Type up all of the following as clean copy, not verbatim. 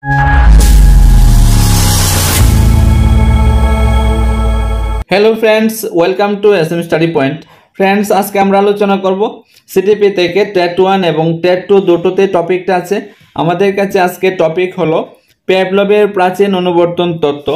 Hello friends, welcome to SM study point. Friends, आज के আমরা আলোচনা করব সিটিপি থেকে টেট 1 এবং টেট 2 দুটোতে টপিকটা আছে। আমাদের কাছে আজকে টপিক হলো পেভলভের প্রাচীন অনুবর্তন তত্ত্ব।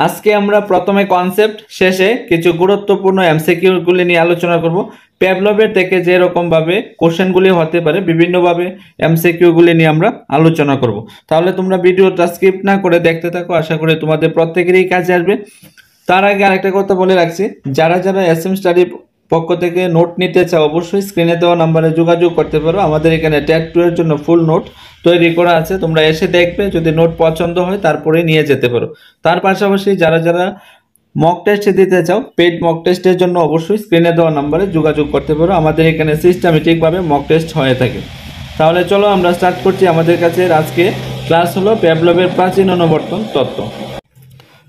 আজকে আমরা প্রথমে কনসেপ্ট, শেষে কিছু গুরুত্বপূর্ণ এমসিকিউ গুলি নিয়ে আলোচনা করব। পেভলভের থেকে যে রকম ভাবে কোশ্চেনগুলি হতে পারে, বিভিন্ন ভাবে এমসিকিউ গুলি নিয়ে আমরা আলোচনা করব। তাহলে তোমরা ভিডিওটা স্কিপ না করে দেখতে থাকো, আশা করি তোমাদের প্রত্যেকেরই কাজে আসবে। তার আগে আরেকটা কথা বলে রাখছি, যারা যারা এসএম স্টাডি পক্ষ থেকে নোট নিতে চাও অবশ্যই স্ক্রিনে দেওয়া নাম্বারে যোগাযোগ করতে পারো। আমাদের এখানে টেট 2 এর জন্য ফুল নোট তৈরি করা আছে, তোমরা এসে দেখবে, যদি নোট পছন্দ হয় তারপরে নিয়ে যেতে পারো। তার পাশাপাশি যারা যারা মক টেস্ট দিতে চাও, পেইড মক টেস্টের জন্য অবশ্যই স্ক্রিনে দেওয়া নাম্বারে যোগাযোগ করতে পারো। আমাদের এখানে সিস্টেমেটিকভাবে মক টেস্ট হয়ে থাকে। তাহলে চলো আমরা স্টার্ট করছি। আমাদের কাছে আজকে ক্লাস হলো পেভলভের প্রাচীন অনুবর্তন তত্ত্ব।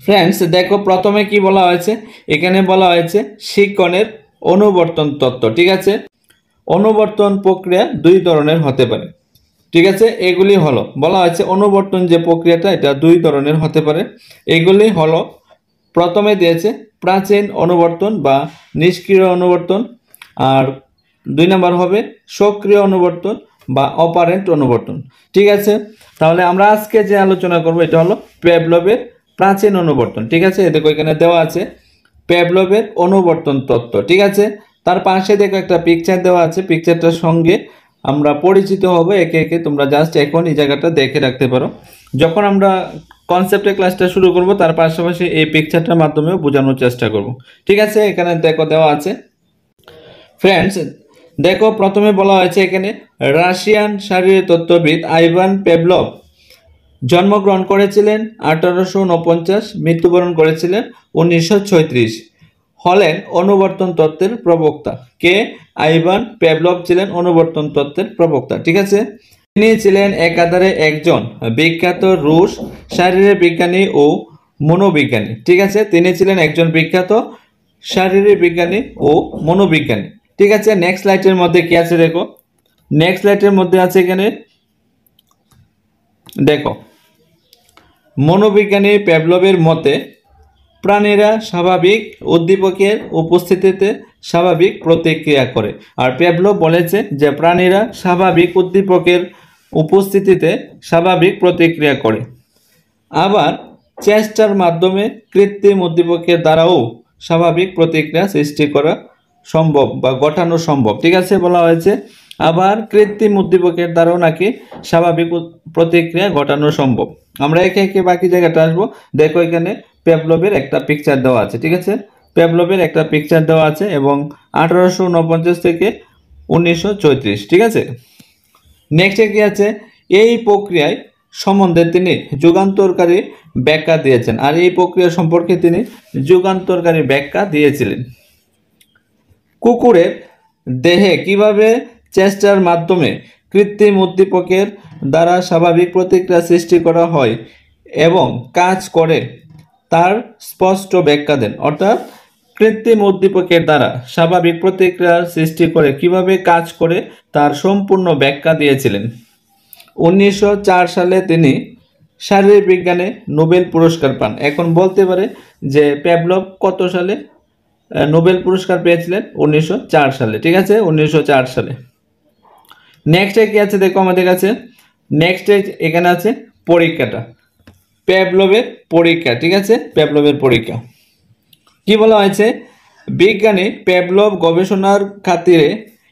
ফ্রেন্ডস, দেখো প্রথমে কি বলা হয়েছে, এখানে বলা হয়েছে শিক্ষণের অনুবর্তন তত্ত্ব। ঠিক আছে, অনুবর্তন প্রক্রিয়া দুই ধরনের হতে পারে। ঠিক আছে, এগুলি হলো বলা হয়েছে অনুবর্তন যে প্রক্রিয়াটা, এটা দুই ধরনের হতে পারে। এগুলি হলো, প্রথমে দিয়েছে প্রাচীন অনুবর্তন বা নিষ্ক্রিয় অনুবর্তন, আর 2 নম্বর হবে সক্রিয় অনুবর্তন বা অপারেন্ট অনুবর্তন। ঠিক আছে, তাহলে আমরা আজকে যে আলোচনা করব এটা হলো পেভলভের প্রাচীন অনুবর্তন। ঠিক আছে, দেখো এখানে দেওয়া আছে পেভলভের অনুবর্তন তত্ত্ব। ঠিক আছে, তার পাশে দেখো একটা পিকচার দেওয়া আছে, পিকচারটার সঙ্গে আমরা পরিচিত হব একে একে। তোমরা জাস্ট এখন এই জায়গাটা দেখে রাখতে পারো। যখন আমরা কনসেপ্টের ক্লাসটা শুরু করব, তার পাশাপাশি এই পিকচারটার মাধ্যমেও বোঝানোর চেষ্টা করব। ঠিক আছে, এখানে দেখো দেওয়া আছে। ফ্রেন্ডস, দেখো প্রথমে বলা হয়েছে এখানে রাশিয়ান শারীরতত্ত্ববিদ আইভান পেভলভ জন্মগ্রহণ করেছিলেন 1849, মৃত্যুবরণ করেছিলেন 1936। হলেন অনুবর্তন তত্ত্বের প্রবক্তা। কে? আইভান পেভলভ ছিলেন অনুবর্তন তত্ত্বের প্রবক্তা। ঠিক আছে, তিনি ছিলেন একাধারে একজন বিখ্যাত রুশ শারীরিক বিজ্ঞানী ও মনোবিজ্ঞানী। ঠিক আছে, তিনি ছিলেন একজন বিখ্যাত শারীরিক বিজ্ঞানী ও মনোবিজ্ঞানী। ঠিক আছে, নেক্সট স্লাইডের মধ্যে কি আছে দেখো। নেক্সট স্লাইডের মধ্যে আছে এখানে দেখো, মনোবিজ্ঞানী পেভলভের মতে প্রাণীরা স্বাভাবিক উদ্দীপকের উপস্থিতিতে স্বাভাবিক প্রতিক্রিয়া করে। আর পেভলভ বলেছে যে প্রাণীরা স্বাভাবিক উদ্দীপকের উপস্থিতিতে স্বাভাবিক প্রতিক্রিয়া করে। আবার চেষ্টার মাধ্যমে কৃত্রিম উদ্দীপকের দ্বারাও স্বাভাবিক প্রতিক্রিয়া সৃষ্টি করা সম্ভব বা ঘটানো সম্ভব। ঠিক আছে, বলা হয়েছে আবার কৃত্রিম উদ্দীপকের দ্বারাও নাকি স্বাভাবিক প্রতিক্রিয়া ঘটানো সম্ভব। আমরা একে একে বাকি জায়গাটা আসবো। দেখো এখানে পেভলভের একটা পিকচার দেওয়া আছে। ঠিক আছে, পেভলভের একটা পিকচার দেওয়া আছে এবং 1849 থেকে 1934। ঠিক আছে, নেক্সটে কি আছে, এই প্রক্রিয়ায় সম্বন্ধে তিনি যুগান্তরকারী ব্যাখ্যা দিয়েছেন। আর এই প্রক্রিয়া সম্পর্কে তিনি যুগান্তরকারী ব্যাখ্যা দিয়েছিলেন। কুকুরের দেহে কিভাবে চেষ্টার মাধ্যমে কৃত্রিম উদ্দীপকের দ্বারা স্বাভাবিক প্রতিক্রিয়া সৃষ্টি করা হয় এবং কাজ করে তার স্পষ্ট ব্যাখ্যা দেন। অর্থাৎ কৃত্রিম উদ্দীপকের দ্বারা স্বাভাবিক প্রতিক্রিয়া সৃষ্টি করে কিভাবে কাজ করে তার সম্পূর্ণ ব্যাখ্যা দিয়েছিলেন। 1904 সালে তিনি শারীরিক বিজ্ঞানে নোবেল পুরস্কার পান। এখন বলতে পারে যে পেভলভ কত সালে নোবেল পুরস্কার পেয়েছিলেন? 1904 সালে। ঠিক আছে, 1904 সালে। নেক্সটে কি আছে দেখো আমাদের কাছে, নেক্সটে এখানে আছে পরীক্ষাটা, পেভলভের পরীক্ষা। ঠিক আছে, পেভলভের পরীক্ষা কি বলা হয়েছে, বিজ্ঞানী পেভলভ গবেষণার খাতিরে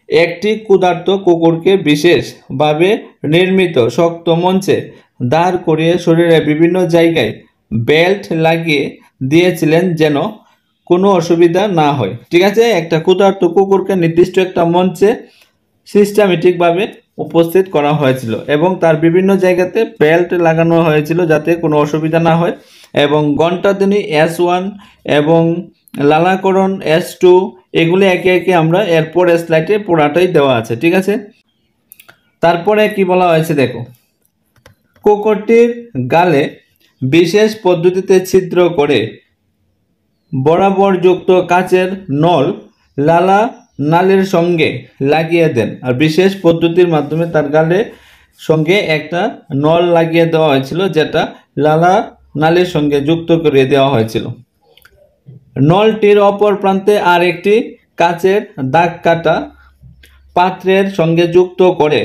একটি ক্ষুধার্ত কুকুরকে বিশেষভাবে নির্মিত শক্ত মঞ্চে দাঁড় করিয়ে শরীরের বিভিন্ন জায়গায় বেল্ট লাগিয়ে দিয়েছিলেন যেন কোনো অসুবিধা না হয়। ঠিক আছে, একটা ক্ষুধার্ত কুকুরকে নির্দিষ্ট একটা মঞ্চে সিস্টেমেটিকভাবে উপস্থিত করা হয়েছিল এবং তার বিভিন্ন জায়গাতে বেল্ট লাগানো হয়েছিল যাতে কোনো অসুবিধা না হয়। এবং ঘণ্টাধ্বনি S1 এবং লালাকরণ S2, এগুলি একে একে আমরা এরপর স্লাইডে পুরাটাই দেওয়া আছে। ঠিক আছে, তারপরে কি বলা হয়েছে দেখো, কুকুরটির গালে বিশেষ পদ্ধতিতে ছিদ্র করে বরাবর যুক্ত কাচের নল লালা নালের সঙ্গে লাগিয়ে দেন। আর বিশেষ পদ্ধতির মাধ্যমে তার গালে সঙ্গে একটা নল লাগিয়ে দেওয়া হয়েছিল, যেটা লালা নালীর সঙ্গে যুক্ত করে দেওয়া হয়েছিল। নলটির অপর প্রান্তে আর একটি কাচের দাগ কাটা পাত্রের সঙ্গে যুক্ত করে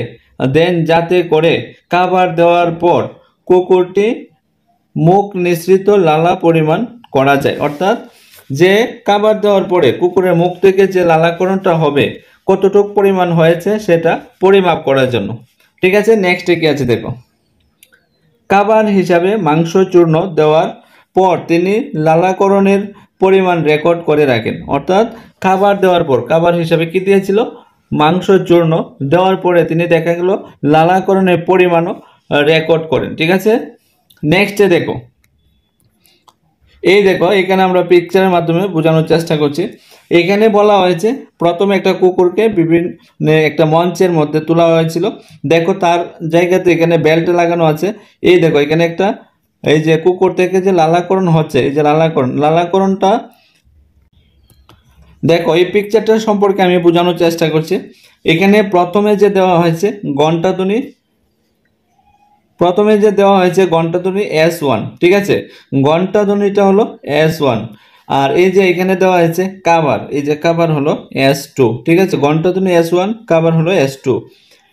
দেন, যাতে করে খাবার দেওয়ার পর কুকুরটি মুখ নিঃসৃত লালা পরিমাণ করা যায়। অর্থাৎ যে খাবার দেওয়ার পরে কুকুরের মুখ থেকে যে লালাকরণটা হবে কতটুকু পরিমাণ হয়েছে সেটা পরিমাপ করার জন্য। ঠিক আছে, নেক্সটে কি আছে দেখো। খাবার হিসাবে মাংস চূর্ণ দেওয়ার পর তিনি লালাকরণের পরিমাণ রেকর্ড করে রাখেন। অর্থাৎ খাবার দেওয়ার পর খাবার হিসাবে কি দিয়েছিল, মাংস চূর্ণ দেওয়ার পরে তিনি দেখা গেল লালাকরণের পরিমাণও রেকর্ড করেন। ঠিক আছে, নেক্সটে দেখো। এই দেখো, এখানে আমরা পিকচারের মাধ্যমে বোঝানোর চেষ্টা করছি। এখানে বলা হয়েছে প্রথমে একটা কুকুরকে বিভিন্ন একটা মঞ্চের মধ্যে তোলা হয়েছিল। দেখো তার জায়গাতে এখানে বেল্ট লাগানো আছে। এই দেখো এখানে একটা এই যে কুকুর থেকে যে লালাকরণ হচ্ছে, এই যে লালাকরণটা দেখো, এই পিকচারটা সম্পর্কে আমি বোঝানোর চেষ্টা করছি। এখানে প্রথমে যে দেওয়া হয়েছে ঘণ্টাধ্বনি, ঘণ্টাধ্বনি S1। ঠিক আছে, ঘণ্টাধ্বনিটা হলো S1। আর এই যে এখানে দেওয়া হয়েছে কাবার, এই যে কাবার হলো S2। ঠিক আছে, ঘণ্টাধ্বনি S1, কাবার হলো S2।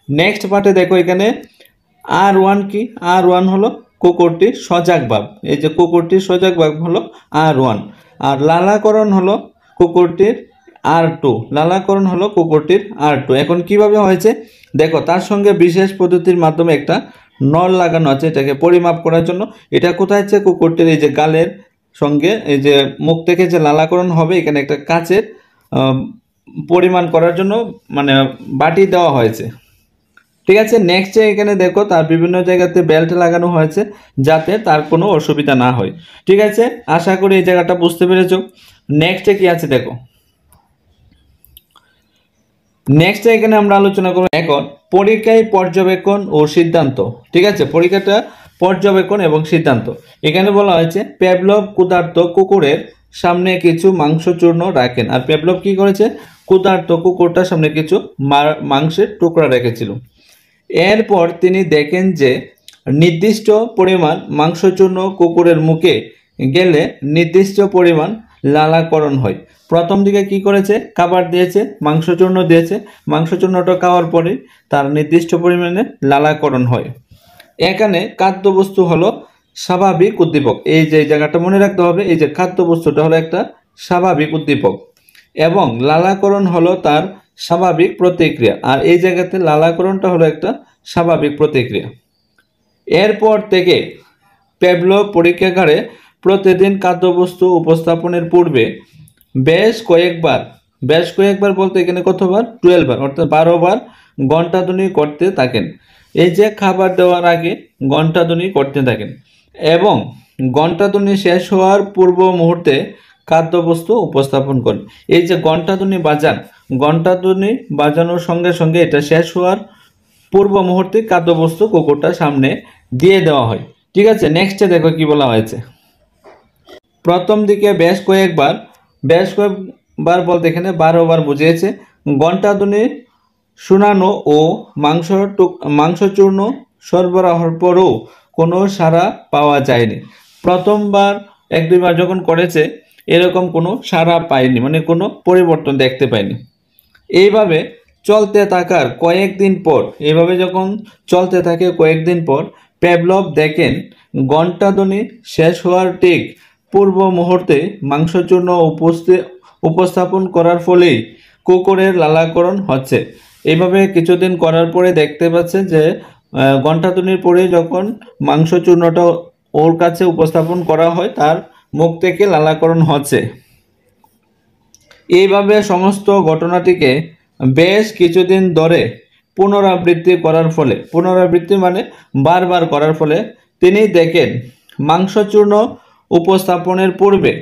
নেক্সট পার্টে দেখো এখানে R1 কি, R1 হলো কুকুরটির সজাগ ভাব। এই যে কুকুরটির সজাগ ভাব হলো R1। আর লালাকরণ হলো কুকুরটির R2, লালাকরণ হলো কুকুরটির R2। এখন কিভাবে হয়েছে দেখো, তার সঙ্গে বিশেষ পদ্ধতির মাধ্যমে একটা নল লাগানো আছে এটাকে পরিমাপ করার জন্য। এটা কোথায় আছে, কুকুরটির এই যে গালের সঙ্গে এই যে মুখ থেকে যে লালাকরণ হবে, এখানে একটা কাচের পরিমাণ করার জন্য মানে বাটি দেওয়া হয়েছে। ঠিক আছে, নেক্সটে এখানে দেখো তার বিভিন্ন জায়গাতে বেল্ট লাগানো হয়েছে যাতে তার কোনো অসুবিধা না হয়। ঠিক আছে, আশা করি এই জায়গাটা বুঝতে পেরেছো। নেক্সটে কি আছে দেখো। নেক্সট এখানে আমরা আলোচনা করব এখন পরীক্ষায় পর্যবেক্ষণ ও সিদ্ধান্ত। ঠিক আছে, পরীক্ষাটা পর্যবেক্ষণ এবং সিদ্ধান্ত। এখানে বলা হয়েছে পেভলভ ক্ষুধার্ত কুকুরের সামনে কিছু মাংস চূর্ণ রাখেন। আর পেভলভ কি করেছে, ক্ষুধার্ত কুকুরটার সামনে কিছু মাংসের টুকরা রেখেছিল। এরপর তিনি দেখেন যে নির্দিষ্ট পরিমাণ মাংসচূর্ণ কুকুরের মুখে গেলে নির্দিষ্ট পরিমাণ লালাকরণ হয়। প্রথম দিকে কি করেছে, খাবার দিয়েছে, মাংসচূর্ণ দিয়েছে, মাংসচূর্ণটা খাওয়ার পরে তার নির্দিষ্ট পরিমাণে লালাকরণ হয়। এখানে খাদ্যবস্তু হলো স্বাভাবিক উদ্দীপক। এই যে জায়গাটা মনে রাখতে হবে, এই যে খাদ্যবস্তুটা হলো একটা স্বাভাবিক উদ্দীপক এবং লালাকরণ হলো তার স্বাভাবিক প্রতিক্রিয়া। আর এই জায়গাতে লালাকরণটা হলো একটা স্বাভাবিক প্রতিক্রিয়া। এরপর থেকে পেভলভ পরীক্ষাগারে প্রতিদিন খাদ্যবস্তু উপস্থাপনের পূর্বে বেশ কয়েকবার বলতে এখানে কতবার, 12 বার, অর্থাৎ 12 বার ঘণ্টাধ্বনি করতে থাকেন। এই যে খাবার দেওয়ার আগে ঘণ্টাধ্বনি করতে থাকেন এবং ঘণ্টাধ্বনি শেষ হওয়ার পূর্ব মুহূর্তে খাদ্যবস্তু উপস্থাপন করেন। এই যে ঘণ্টাধ্বনি বাজান, ঘণ্টাধ্বনি বাজানোর সঙ্গে সঙ্গে এটা শেষ হওয়ার পূর্ব মুহূর্তে খাদ্যবস্তু কুকুরটার সামনে দিয়ে দেওয়া হয়। ঠিক আছে, নেক্সটে দেখো কি বলা হয়েছে। প্রথম দিকে বেশ কয়েকবার বলতে এখানে 12 বার বুঝিয়েছে। ঘণ্টাধ্বনি শোনানো ও মাংসচূর্ণ সরবরাহর পরও কোনো সাড়া পাওয়া যায়নি। প্রথমবার 1-2 বার যখন করেছে এরকম কোনো সাড়া পায়নি, মানে কোনো পরিবর্তন দেখতে পায়নি। এইভাবে চলতে থাকার কয়েকদিন পর পেভলভ দেখেন ঘণ্টাধ্বনি শেষ হওয়ার ঠিক পূর্ব মুহূর্তে মাংসচূর্ণ উপস্থাপন করার ফলেই কুকুরের লালাকরণ হচ্ছে। এইভাবে কিছুদিন করার পরে দেখতে পাচ্ছে যে ঘণ্টাধ্বনির পরে যখন মাংসচূর্ণটা ওর কাছে উপস্থাপন করা হয় তার মুখ থেকে লালাকরণ হচ্ছে। এইভাবে সমস্ত ঘটনাটিকে বেশ কিছুদিন ধরে পুনরাবৃত্তি মানে বারবার করার ফলে তিনি দেখেন মাংসচূর্ণ উপস্থাপনের পূর্বে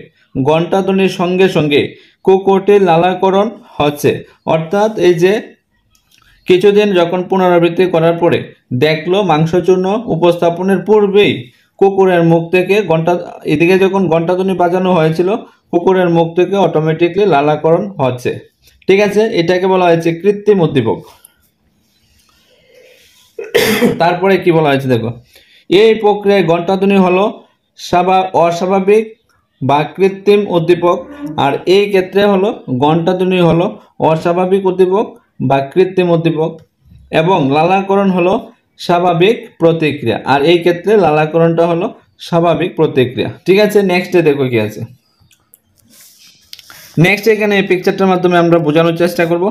ঘণ্টাধ্বনির সঙ্গে সঙ্গে কুকুরটির লালাকরণ হচ্ছে। অর্থাৎ এই যে কিছুদিন যখন পুনরাবৃত্তি করার পরে দেখলো মাংসচূর্ণ উপস্থাপনের পূর্বেই কুকুরের মুখ থেকে এদিকে যখন ঘণ্টাধ্বনি বাজানো হয়েছিল কুকুরের মুখ থেকে অটোমেটিকলি লালাকরণ হচ্ছে। ঠিক আছে, এটাকে বলা হয়েছে কৃত্রিম উদ্দীপক। তারপরে কি বলা হয়েছে দেখো, এই প্রক্রিয়ায় ঘণ্টাধ্বনি হলো অস্বাভাবিক বা কৃত্রিম উদ্দীপক, আর এই ক্ষেত্রে হলো ঘণ্টাধ্বনি হলো অস্বাভাবিক উদ্দীপক বা কৃত্রিম উদ্দীপক, এবং লালাকরণ হলো স্বাভাবিক প্রতিক্রিয়া, আর এই ক্ষেত্রে লালাকরণটা হলো স্বাভাবিক প্রতিক্রিয়া। ঠিক আছে, নেক্সটে দেখো কি আছে। নেক্সট এখানে এই পিকচারটার মাধ্যমে আমরা বোঝানোর চেষ্টা করব।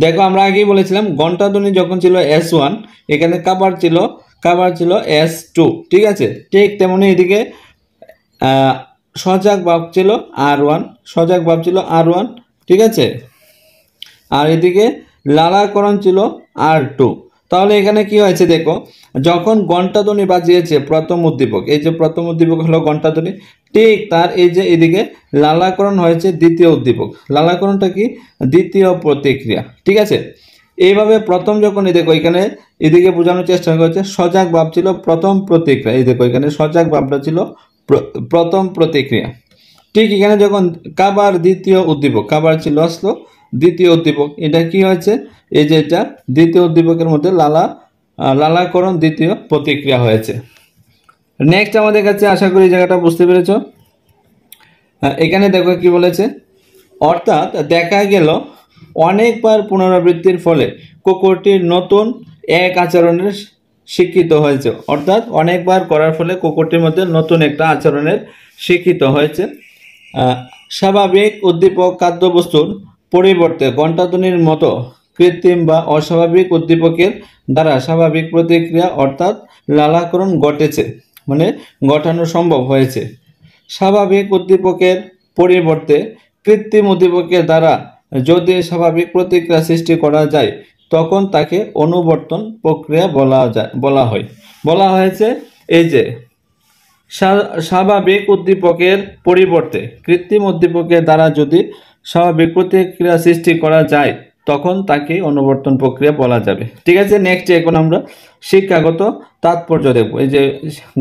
দেখো আমরা আগেই বলেছিলাম ঘণ্টাধ্বনি যখন ছিল S1, এখানে কাবার ছিল S2। ঠিক আছে, ঠিক তেমনি এদিকে সজাগ ভাব ছিল R1, ঠিক আছে, আর এদিকে লালাকরণ ছিল R2। তাহলে এখানে কি হয়েছে দেখো, যখন ঘণ্টাধ্বনি বাজিয়েছে প্রথম উদ্দীপক, এই যে প্রথম উদ্দীপক হলো ঘণ্টাধ্বনি, ঠিক তার এই যে এদিকে লালাকরণ হয়েছে দ্বিতীয় উদ্দীপক। লালাকরণটা কি? দ্বিতীয় প্রতিক্রিয়া। ঠিক আছে, এইভাবে প্রথম যখন এই দেখো এখানে এদিকে বোঝানোর চেষ্টা করছে সজাগ ভাব ছিল প্রথম প্রতিক্রিয়া, এই দেখো এখানে সজাগ ভাবটা ছিল প্রথম প্রতিক্রিয়া। ঠিক এখানে যখন কাবার দ্বিতীয় উদ্দীপক, কাবার ছিল আসলো দ্বিতীয় উদ্দীপক, এটা কি হয়েছে, এই যে এটা দ্বিতীয় উদ্দীপকের মধ্যে লালাকরণ দ্বিতীয় প্রতিক্রিয়া হয়েছে। নেক্সট আমাদের কাছে আশা করি জায়গাটা বুঝতে পেরেছ। এখানে দেখো কি বলেছে, অর্থাৎ দেখা গেল অনেকবার পুনরাবৃত্তির ফলে কুকুরটির নতুন এক আচরণের শিক্ষিত হয়েছে। অর্থাৎ অনেকবার করার ফলে কুকুরটির মধ্যে নতুন একটা আচরণের শিক্ষিত হয়েছে। স্বাভাবিক উদ্দীপক খাদ্যবস্তুর পরিবর্তে ঘণ্টাধ্বনির মতো কৃত্রিম বা অস্বাভাবিক উদ্দীপকের দ্বারা স্বাভাবিক প্রতিক্রিয়া অর্থাৎ লালাকরণ ঘটেছে, মানে ঘটানো সম্ভব হয়েছে। স্বাভাবিক উদ্দীপকের পরিবর্তে কৃত্রিম উদ্দীপকের দ্বারা যদি স্বাভাবিক প্রতিক্রিয়া সৃষ্টি করা যায় তখন তাকে অনুবর্তন প্রক্রিয়া বলা হয়েছে। এই যে স্বাভাবিক উদ্দীপকের পরিবর্তে কৃত্রিম উদ্দীপকের দ্বারা যদি স্বাভাবিক প্রতিক্রিয়া সৃষ্টি করা যায় তখন তাকে অনুবর্তন প্রক্রিয়া বলা যাবে। ঠিক আছে, নেক্সট এখন আমরা শিক্ষাগত তাৎপর্য দেখব। এই যে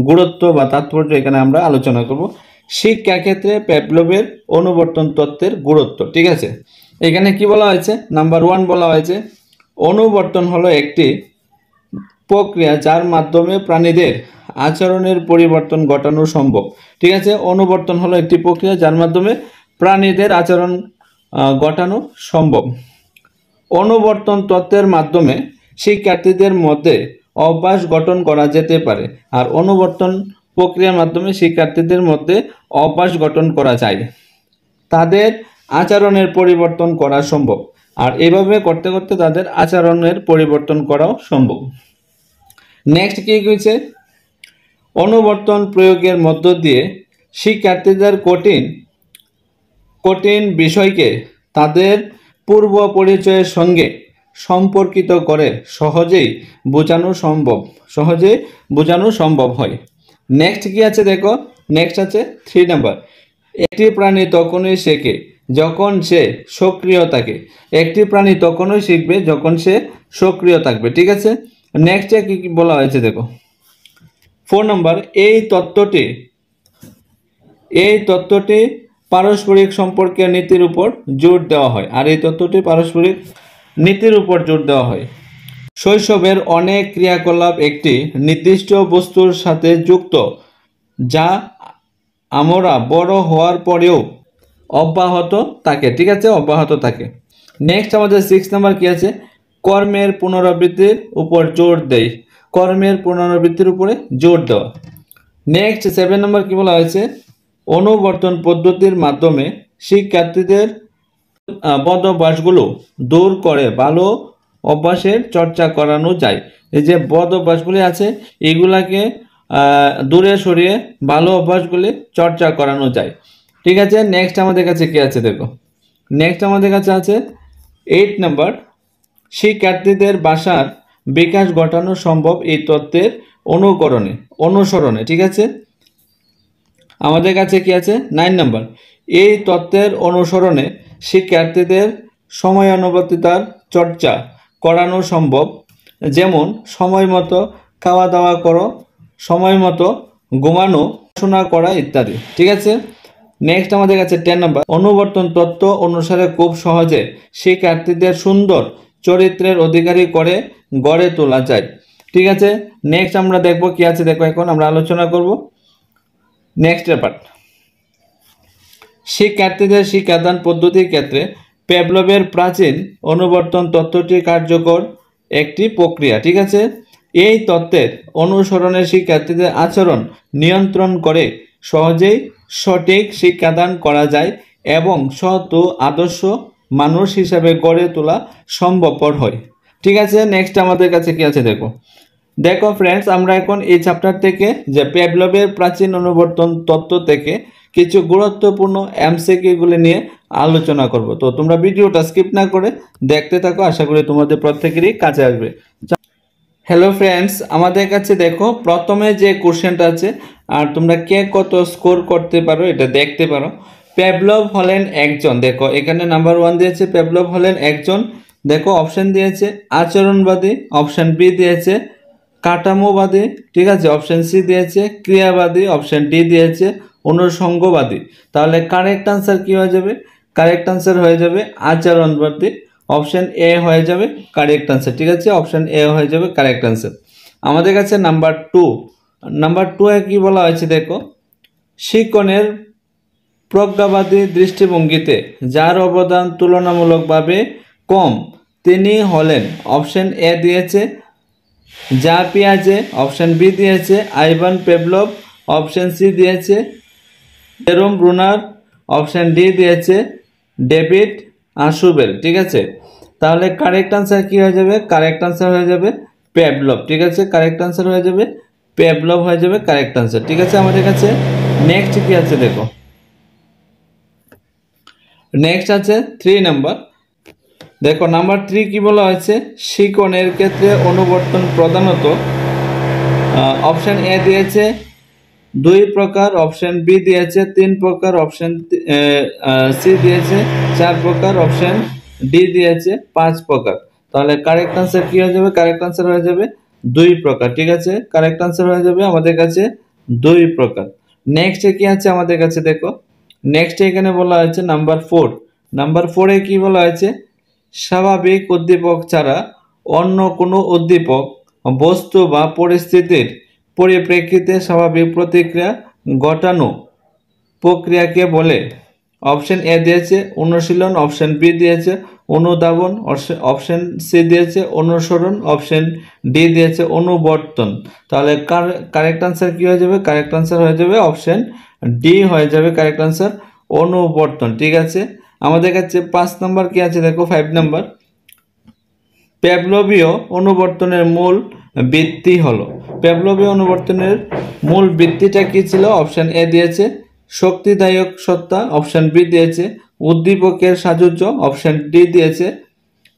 গুরুত্ব বা তাৎপর্য এখানে আমরা আলোচনা করব। শিক্ষা ক্ষেত্রে প্যাভলভের অনুবর্তন তত্ত্বের গুরুত্ব। ঠিক আছে, এখানে কি বলা হয়েছে, নাম্বার 1 বলা হয়েছে অনুবর্তন হলো একটি প্রক্রিয়া যার মাধ্যমে প্রাণীদের আচরণের পরিবর্তন ঘটানো সম্ভব। ঠিক আছে, অনুবর্তন হলো একটি প্রক্রিয়া যার মাধ্যমে প্রাণীদের আচরণ ঘটানো সম্ভব। অনুবর্তন তত্ত্বের মাধ্যমে শিক্ষার্থীদের মধ্যে অভ্যাস গঠন করা যেতে পারে, আর অনুবর্তন প্রক্রিয়ার মাধ্যমে শিক্ষার্থীদের মধ্যে অভ্যাস গঠন করা যায়, তাদের আচরণের পরিবর্তন করা সম্ভব, আর এভাবে করতে করতে তাদের আচরণের পরিবর্তন করাও সম্ভব। নেক্সট কি হয়েছে, অনুবর্তন প্রয়োগের মধ্য দিয়ে শিক্ষার্থীদের কঠিন বিষয়কে তাদের পূর্ব পরিচয়ের সঙ্গে সম্পর্কিত করে সহজেই বোঝানো সম্ভব হয়। নেক্সট কি আছে দেখো, নেক্সট আছে 3 নাম্বার, একটি প্রাণী তখনই শেখে যখন সে সক্রিয় থাকে। একটি প্রাণী তখনই শিখবে যখন সে সক্রিয় থাকবে। ঠিক আছে, নেক্সটে কি বলা হয়েছে দেখো, 4 নাম্বার, এই তত্ত্বটি পারস্পরিক সম্পর্কের নীতির উপর জোর দেওয়া হয়, আর এই তত্ত্বটি পারস্পরিক নীতির উপর জোর দেওয়া হয়। শৈশবের অনেক ক্রিয়াকলাপ একটি নির্দিষ্ট বস্তুর সাথে যুক্ত যা আমরা বড় হওয়ার পরেও অব্যাহত থাকে। ঠিক আছে, অব্যাহত থাকে। নেক্সট আমাদের 6 নাম্বার কি আছে, কর্মের পুনরাবৃত্তির উপর জোর দেয়। কর্মের পুনরাবৃত্তির উপরে জোর দেওয়া। নেক্সট 7 নাম্বার কি বলা হয়েছে, অনুবর্তন পদ্ধতির মাধ্যমে শিক্ষার্থীদের বদ অভ্যাসগুলো দূর করে ভালো অভ্যাসের চর্চা করানো যায়। এই যে বদ অভ্যাসগুলি আছে এগুলাকে দূরে সরিয়ে ভালো অভ্যাসগুলি চর্চা করানো যায়। ঠিক আছে, নেক্সট আমাদের কাছে কি আছে দেখো, নেক্সট আমাদের কাছে আছে 8 নাম্বার, শিক্ষার্থীদের ভাষার বিকাশ ঘটানো সম্ভব এই তত্ত্বের অনুসরণে। ঠিক আছে, আমাদের কাছে কি আছে 9 নাম্বার, এই তত্ত্বের অনুসরণে শিক্ষার্থীদের সময়ানুবর্তিতার চর্চা করানো সম্ভব, যেমন সময় মতো খাওয়া দাওয়া করো, সময় মতো ঘুমানো, পড়াশোনা করা ইত্যাদি। ঠিক আছে, নেক্সট আমাদের কাছে 10 নাম্বার, অনুবর্তন তত্ত্ব অনুসারে খুব সহজে শিক্ষার্থীদের সুন্দর চরিত্রের অধিকারী করে গড়ে তোলা যায়। ঠিক আছে, নেক্সট আমরা দেখবো কি আছে। দেখো এখন আমরা আলোচনা করব নেক্সট পার্ট। শিক্ষার্থীদের শিক্ষাদান পদ্ধতির ক্ষেত্রে প্যাভলভের প্রাচীন অনুবর্তন তত্ত্বটি কার্যকর একটি প্রক্রিয়া। ঠিক আছে, এই তত্ত্বের অনুসরণে শিক্ষার্থীদের আচরণ নিয়ন্ত্রণ করে সহজেই সঠিক শিক্ষাদান করা যায় এবং সৎ ও আদর্শ মানুষ হিসাবে গড়ে তোলা সম্ভবপর হয়। ঠিক আছে, নেক্সট আমাদের কাছে কি আছে দেখো। দেখো ফ্রেন্ডস, আমরা এখন এই চ্যাপ্টার থেকে যে প্যাভলভের প্রাচীন অনুবর্তন তত্ত্ব থেকে কিছু গুরুত্বপূর্ণ এমসিকিউগুলি নিয়ে আলোচনা করব। তো তোমরা ভিডিওটা স্কিপ না করে দেখতে থাকো, আশা করি তোমাদের প্রত্যেকেরই কাজে আসবে। হ্যালো ফ্রেন্ডস, আমাদের কাছে দেখো প্রথমে যে কোশ্চেনটা আছে আর তোমরা কে কত স্কোর করতে পারো এটা দেখতে পারো। প্যাভলভ হলেন একজন, দেখো এখানে নাম্বার 1 দিয়েছে প্যাভলভ হলেন একজন। দেখো অপশন দিয়েছে আচরণবাদী, অপশন বি দিয়েছে কাঠামোবাদী, ঠিক আছে, অপশন সি দিয়েছে ক্রিয়াবাদী, অপশন ডি দিয়েছে অনুষঙ্গবাদী। তাহলে কারেক্ট আনসার কি হয়ে যাবে? কারেক্ট আনসার হয়ে যাবে আচরণবাদী। অপশন এ হয়ে যাবে কারেক্ট আনসার। ঠিক আছে, অপশন এ হয়ে যাবে কারেক্ট আনসার। আমাদের কাছে নাম্বার 2, নাম্বার 2 এ কি বলা হয়েছে দেখো, শিকনের প্রজ্ঞাবাদী দৃষ্টিভঙ্গিতে যার অবদান তুলনামূলকভাবে কম তিনি হলেন। অপশন এ দিয়েছে যা পিয়াজে, অপশন বি দিয়েছে আইভান পেভলভ, অপশন সি দিয়েছে জেরোম ব্রুনার, অপশন ডি দিয়েছে ডেভিড আশুবেল। ঠিক আছে, তাহলে কারেক্ট আনসার কি হয়ে যাবে? কারেক্ট আনসার হয়ে যাবে পেভলভ। ঠিক আছে, কারেক্ট আনসার হয়ে যাবে পেভলভ হয়ে যাবে কারেক্ট আনসার। ঠিক আছে, আমাদের কাছে নেক্সট কি আছে দেখো। নেক্সট আছে 3 নাম্বার। দেখো নাম্বার 3 কি বলা হয়েছে, শিকনের ক্ষেত্রে অনুবর্তন প্রধানত অপশন এ দিয়েছে 2 প্রকার, অপশন বি দিয়েছে 3 প্রকার, অপশন সি দিয়েছে 4 প্রকার, অপশন ডি দিয়েছে 5 প্রকার। তাহলে কারেক্ট আনসার কি হয়ে যাবে? কারেক্ট আনসার হয়ে যাবে 2 প্রকার। ঠিক আছে, কারেক্ট আনসার হয়ে যাবে আমাদের কাছে 2 প্রকার। নেক্সট কি আছে আমাদের কাছে দেখো, নেক্সট এখানে বলা হয়েছে নাম্বার 4। নাম্বার 4 এ কি বলা হয়েছে, স্বাভাবিক উদ্দীপক ছাড়া অন্য কোনো উদ্দীপক বস্তু বা পরিস্থিতির পরিপ্রেক্ষিতে স্বাভাবিক প্রতিক্রিয়া ঘটানো প্রক্রিয়াকে বলে। অপশন এ দিয়েছে অনুশীলন, অপশন বি দিয়েছে অনুধাবন, অপশন সি দিয়েছে অনুসরণ, অপশন ডি দিয়েছে অনুবর্তন। তাহলে কারেক্ট আনসার কি হয়ে যাবে? কারেক্ট আনসার হয়ে যাবে অপশন ডি হয়ে যাবে কারেক্ট আনসার অনুবর্তন। ঠিক আছে, আমাদের কাছে 5 নম্বর কি আছে দেখো, 5 নম্বর। প্যাভলভীয় অনুবর্তনের মূল ভিত্তি হলো, প্যাভলভীয় অনুবর্তনের মূল ভিত্তিটা কি ছিল? অপশন এ দিয়েছে শক্তিদায়ক সত্তা, অপশন বি দিয়েছে উদ্দীপকের সাজুজ্য, অপশন ডি দিয়েছে,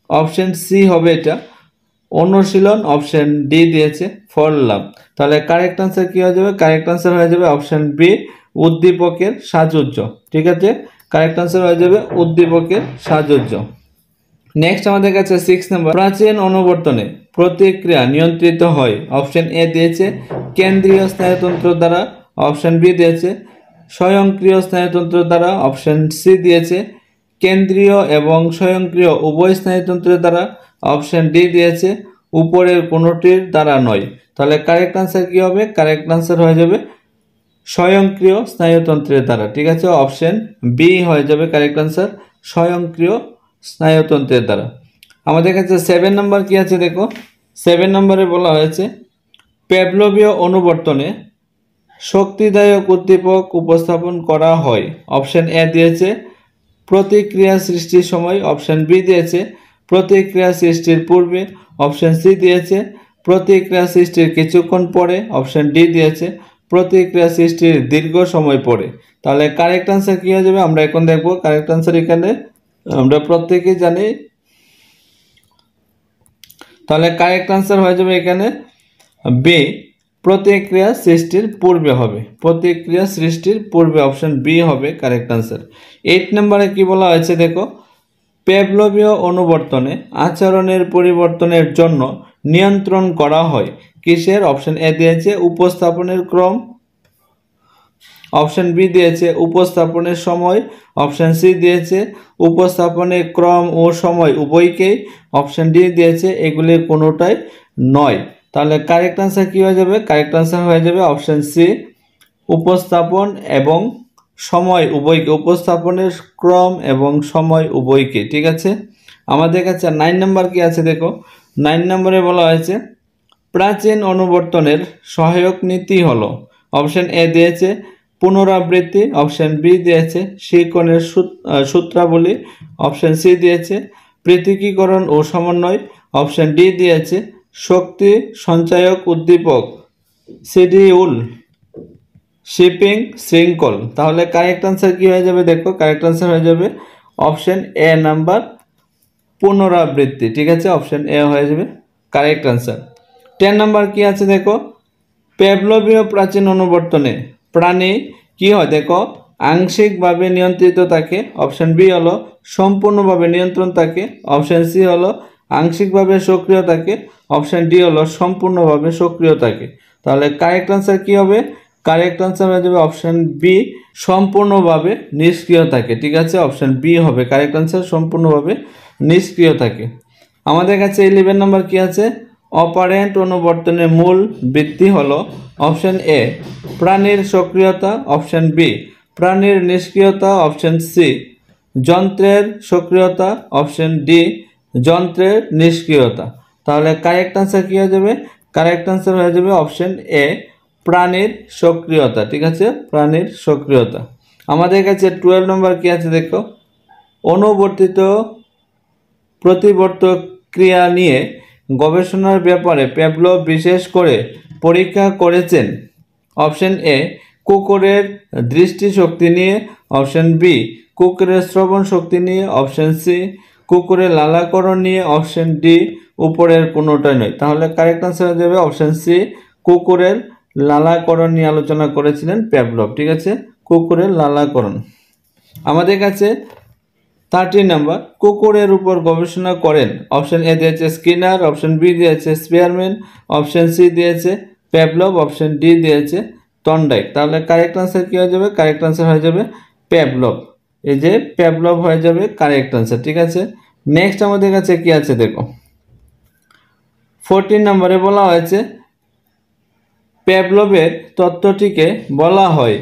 অপশন সি হবে এটা অনুশীলন, অপশন ডি দিয়েছে ফল লাভ। তাহলে কারেক্ট আনসার কি হয়ে যাবে? কারেক্ট আনসার হয়ে যাবে অপশন বি উদ্দীপকের সাজুজ্য। ঠিক আছে, কারেক্ট আনসার হয়ে যাবে উদ্দীপকের সাজুজ্য। নেক্সট আমাদের কাছে 6 নম্বর, প্রাচীন অনুবর্তনে প্রতিক্রিয়া নিয়ন্ত্রিত হয়। অপশন এ দিয়েছে কেন্দ্রীয় স্নায়ুতন্ত্র দ্বারা, অপশন বি দিয়েছে স্বয়ংক্রিয় স্নায়ুতন্ত্র দ্বারা, অপশন সি দিয়েছে কেন্দ্রীয় এবং স্বয়ংক্রিয় উভয় স্নায়ুতন্ত্রের দ্বারা, অপশন ডি দিয়েছে উপরের কোনোটির দ্বারা নয়। তাহলে কারেক্ট আনসার কি হবে? কারেক্ট আনসার হয়ে যাবে স্বয়ংক্রিয় স্নায়ুতন্ত্রের দ্বারা। ঠিক আছে, অপশন বি হয়ে যাবে কারেক্ট আনসার স্বয়ংক্রিয় স্নায়ুতন্ত্রের দ্বারা। আমাদের কাছে 7 নম্বর কি আছে দেখো, 7 নম্বরে বলা হয়েছে প্যাভলভীয় অনুবর্তনে শক্তিদায়ক উদ্দীপক উপস্থাপন করা হয়। অপশন এ দিয়েছে প্রতিক্রিয়া সৃষ্টির সময়, অপশন বি দিয়েছে প্রতিক্রিয়া সৃষ্টির পূর্বে, অপশন সি দিয়েছে প্রতিক্রিয়া সৃষ্টির কিছুক্ষণ পরে, অপশন ডি দিয়েছে প্রতিক্রিয়া সৃষ্টির দীর্ঘ সময় পরে। তাহলে কারেক্ট আনসার কি হয়ে যাবে? আমরা এখন দেখবো কারেক্ট আনসার এখানে আমরা প্রত্যেকেই জানি। তাহলে কারেক্ট আনসার হয়ে যাবে এখানে বি প্রতিক্রিয়া সৃষ্টির পূর্বে হবে, প্রতিক্রিয়া সৃষ্টির পূর্বে অপশন বি হবে কারেক্ট আনসার। 8 নম্বরে কি বলা হয়েছে দেখো, প্যাভলভীয় অনুবর্তনে আচরণের পরিবর্তনের জন্য নিয়ন্ত্রণ করা হয় কিসের? অপশন এ দিয়েছে উপস্থাপনের ক্রম, অপশন বি দিয়েছে উপস্থাপনের সময়, অপশন সি দিয়েছে উপস্থাপনের ক্রম ও সময় উভয়কেই, অপশন ডি দিয়েছে এগুলির কোনোটাই নয়। তাহলে কারেক্ট আনসার কি হয়ে যাবে? কারেক্ট আনসার হয়ে যাবে অপশন সি, উপস্থাপন এবং সময় উভয়কে, উপস্থাপনের ক্রম এবং সময় উভয়কে। ঠিক আছে, আমাদের কাছে 9 নম্বর কি আছে দেখো। 9 নম্বরে বলা হয়েছে প্রাচীন অনুবর্তনের সহায়ক নীতি হলো, অপশন এ দিয়েছে পুনরাবৃত্তি, অপশন বি দিয়েছে শিকনের সূত্রাবলী, অপশন সি দিয়েছে পৃথকীকরণ ও সমন্বয়, অপশন ডি দিয়েছে শক্তি সঞ্চায়ক উদ্দীপক শিডিউল শিপিং শৃঙ্খল। তাহলে কারেক্ট আনসার কি হয়ে যাবে দেখো, কারেক্ট আনসার হয়ে যাবে অপশন এ নাম্বার পুনরাবৃত্তি। ঠিক আছে, অপশন এ হয়ে যাবে কারেক্ট আনসার। 10 নাম্বার কি আছে দেখো, পেভলভীয় প্রাচীন অনুবর্তনে প্রাণী কি হয় দেখো, আংশিকভাবে নিয়ন্ত্রিত থাকে, অপশন বি হলো সম্পূর্ণভাবে নিয়ন্ত্রণ থাকে, অপশন সি হলো আংশিকভাবে সক্রিয় থাকে, অপশন ডি হলো সম্পূর্ণভাবে সক্রিয় থাকে। তাহলে কারেক্ট আনসার কি হবে? কারেক্ট আনসার হয়ে যাবে অপশন বি, সম্পূর্ণভাবে নিষ্ক্রিয় থাকে। ঠিক আছে, অপশন বি হবে কারেক্ট আনসার, সম্পূর্ণভাবে নিষ্ক্রিয় থাকে। আমাদের কাছে 11 নম্বর কি আছে, অপারেন্ট অনুবর্তনের মূল বৃত্তি হলো, অপশন এ প্রাণীর সক্রিয়তা, অপশন বি প্রাণীর নিষ্ক্রিয়তা, অপশন সি যন্ত্রের সক্রিয়তা, অপশন ডি যন্ত্রের নিষ্ক্রিয়তা। তাহলে কারেক্ট আনসার কি হয়ে যাবে? কারেক্ট আনসার হয়ে যাবে অপশন এ প্রাণীর সক্রিয়তা। ঠিক আছে, প্রাণীর সক্রিয়তা। আমাদের কাছে 12 নম্বর কি আছে দেখো, অনুবর্তিত প্রতিবর্তক ক্রিয়া নিয়ে গবেষণার ব্যাপারে পেভলভ বিশেষ করে পরীক্ষা করেছেন, অপশন এ কুকুরের দৃষ্টিশক্তি নিয়ে, অপশন বি কুকুরের শ্রবণ শক্তি নিয়ে, অপশন সি কুকুরের লালাকরণ নিয়ে, অপশন ডি উপরের কোনোটাই নয়। তাহলে কারেক্ট আনসার হয়ে যাবে অপশন সি, কুকুরের লালাকরণ নিয়ে আলোচনা করেছিলেন পেভলভ। ঠিক আছে, কুকুরের লালাকরণ। আমাদের কাছে 13 নাম্বার, কুকুরের উপর গবেষণা করেন, অপশন এ দিয়েছে স্কিনার, অপশন বি দিয়েছে স্পিয়ারম্যান, অপশন সি দিয়েছে পেভলভ, অপশন ডি দিয়েছে থর্নডাইক। তাহলে কারেক্ট আনসার কি হয়ে যাবে? কারেক্ট আনসার হয়ে যাবে পেভলভ। এই যে পেভলভ হয়ে যাবে কারেক্ট আনসার। ঠিক আছে, নেক্সট আমাদের কাছে কি আছে দেখো, 14 নম্বরে বলা হয়েছে পেভলভের তত্ত্বটিকে বলা হয়,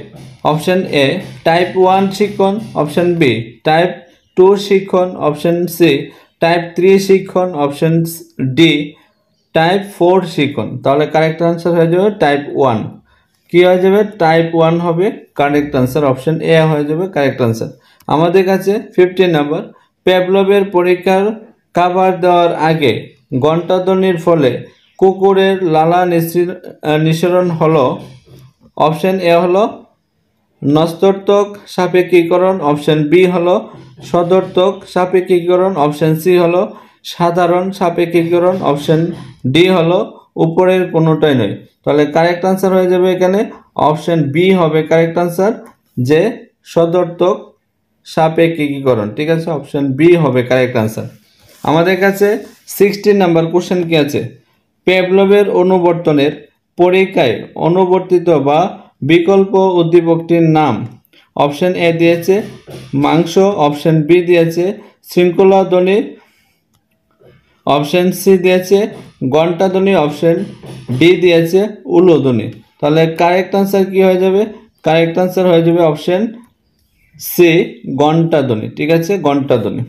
অপশন এ টাইপ 1 শিক্ষণ, অপশন বি টাইপ 2 শিক্ষণ, অপশন সি টাইপ 3 শিক্ষণ, অপশন ডি টাইপ 4 শিক্ষণ। তাহলে কারেক্ট আনসার হয়ে যাবে টাইপ 1। কি হয়ে যাবে? টাইপ 1 হবে কারেক্ট আনসার, অপশন এ হয়ে যাবে কারেক্ট আনসার। আমাদের কাছে 15 নাম্বার, পেভলভের পরীক্ষার কাভার দেওয়ার আগে ঘণ্টাধ্বনির ফলে কুকুরের লালা নিঃসরণ হলো, অপশন এ হলো নস্তর্তক সাপেক্ষীকরণ, অপশন বি হলো সদর্থক সাপেক্ষীকরণ, অপশন সি হলো সাধারণ সাপেক্ষীকরণ, অপশন ডি হলো উপরের কোনোটাই নয়। তাহলে কারেক্ট আনসার হয়ে যাবে এখানে অপশন বি হবে কারেক্ট আনসার, যে সদর্থক সাপেক্ষীকরণ। ঠিক আছে, অপশন বি হবে কারেক্ট আনসার। আমাদের কাছে 16 নাম্বার কোশ্চেন কি আছে, পেভলভের অনুবর্তনের পরীক্ষায় অনুবর্তিত বা বিকল্প উদ্দীপকটির নাম, অপশন এ দিয়েছে মাংস, অপশন বি দিয়েছে শৃঙ্খলা ধ্বনি, অপশন সি দিয়েছে ঘণ্টা ধ্বনি, অপশন ডি দিয়েছে উলুধ্বনি। তাহলে কারেক্ট আনসার কি হয়ে যাবে? কারেক্ট আনসার হয়ে যাবে অপশন সি ঘণ্টা ধ্বনি। ঠিক আছে, ঘণ্টা ধ্বনি।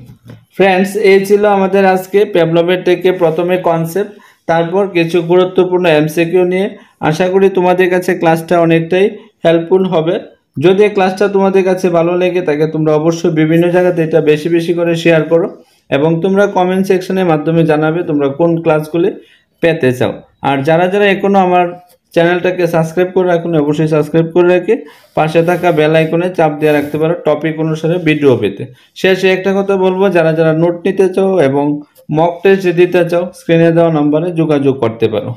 ফ্রেন্ডস, এই ছিল আমাদের আজকে পেভলভের থেকে প্রথমে কনসেপ্ট, তারপর কিছু গুরুত্বপূর্ণ এমসিকিউ নিয়ে। আশা করি তোমাদের কাছে ক্লাসটা অনেকটাই হেল্পফুল হবে। যদি ক্লাসটা তোমাদের কাছে ভালো লেগে থাকে তোমরা অবশ্যই বিভিন্ন জায়গাতে এটা বেশি বেশি করে শেয়ার করো এবং তোমরা কমেন্ট সেকশনের মাধ্যমে জানাবে তোমরা কোন ক্লাসগুলি পেতে চাও। আর যারা যারা এখনো আমার চ্যানেলটাকে সাবস্ক্রাইব করে রাখুন অবশ্যই সাবস্ক্রাইব করে রেখে পাশে থাকা বেল আইকনে চাপ দিয়ে রাখতে পারো টপিক অনুসারে ভিডিও পেতে। শেষে একটা কথা বলবো, যারা যারা নোট নিতে চাও এবং মক টেস্ট দিতে চাও স্ক্রিনে দেওয়া নম্বরে যোগাযোগ করতে পারো।